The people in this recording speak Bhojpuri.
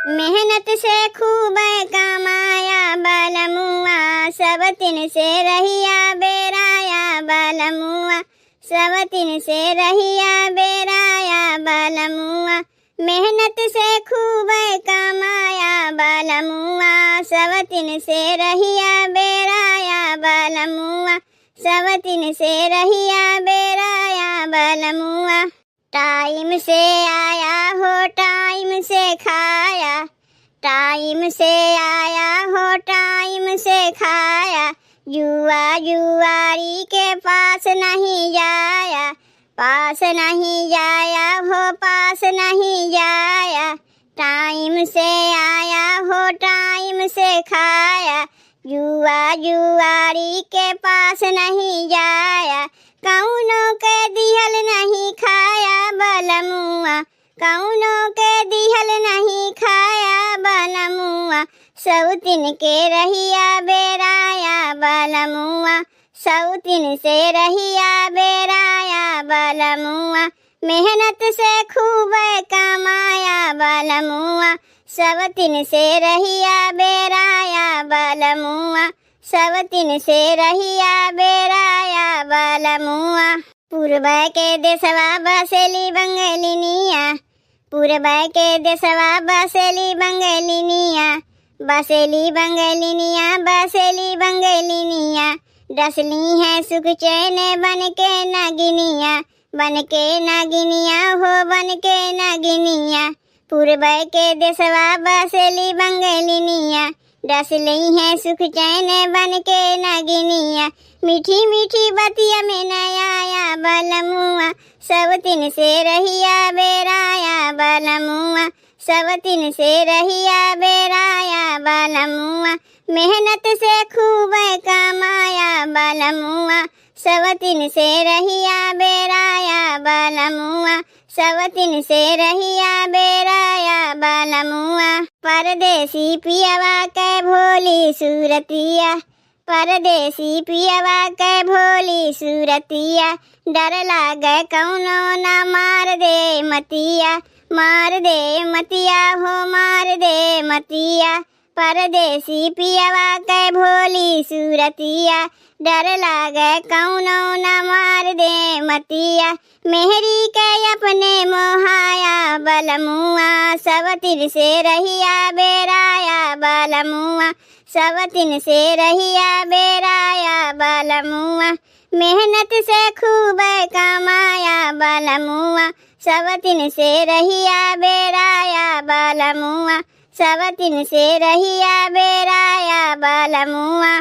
मेहनत से खूब कमाया बलमुआ, सब दिन से रहिया बेराया बलमुआ, सब दिन से रहिया बेराया बलमुआ। मेहनत से खूब कमाया बलमुआ, सब दिन से रहिया बेराया बलमुआ, सब दिन से रहिया बेराया बलमुआ। टाइम से आया हो टाइम से खाया, टाइम से आया हो टाइम से खाया, जुआ जुआरी के पास नहीं जाया, पास नहीं जाया हो पास नहीं जाया। टाइम से आया हो टाइम से खाया, जुआ जुआरी के पास नहीं जाया। कौनों के दिहल नहीं खाया बलमुआ, कौनों के दिहल नहीं खाया बलमुआ, सौतीन के रहिया बेराया बलमुआ, सौतीन से रहिया बेराया बलमुआ। मेहनत से खूब कमाया बलमुआ, सौतीन से रहिया बेराया बलमुआ, सौतीन से रहिया बेराया बलमुआ। पूर्व के देशवा बसेली बंगलिनिया, पूर्व के देशवा बसेली बंगलिनिया, बसेली बंगलिनिया, बसेली बंगलिनिया। डसली है सुख चैन बन के नगिनिया, बन के नगिनिया हो बन के नगिनिया। पूर्व के देशवा बसेली बंगलिनिया, डसली है सुख चैन बन के नगिनिया। मीठी मीठी बतिया में नया बलमुआ, सौतीन से रहिया बेराया बलमुआ, सौतीन से रहिया बेराया बलमुआ। मेहनत से खूब कमाया बलमुआ, सौतीन से रहिया बेराया बलमुआ, सौतीन से रहिया बेराया बलमुआ। परदेसी पियवा के भोली सूरतिया, परदेसी पियवा के भोली सूरतिया। डर लागे कौनो ना मार दे मतिया, मार दे मतिया हो मार दे मतिया। परदेसी पियवा के भोली सूरतिया, डर लागे कौनो ना मार दे मतिया। मेहरी के अपने मोहाया बलमुआ, सौतीन से रहिया बेराया बलमुआ, सौतीन से रहिया बेराया बलमुआ। मेहनत से खूब कमाया बलमुआ, सौतीन से रहिया बेराया बलमुआ, सौतीन से रहिया बेराया बलमुआ।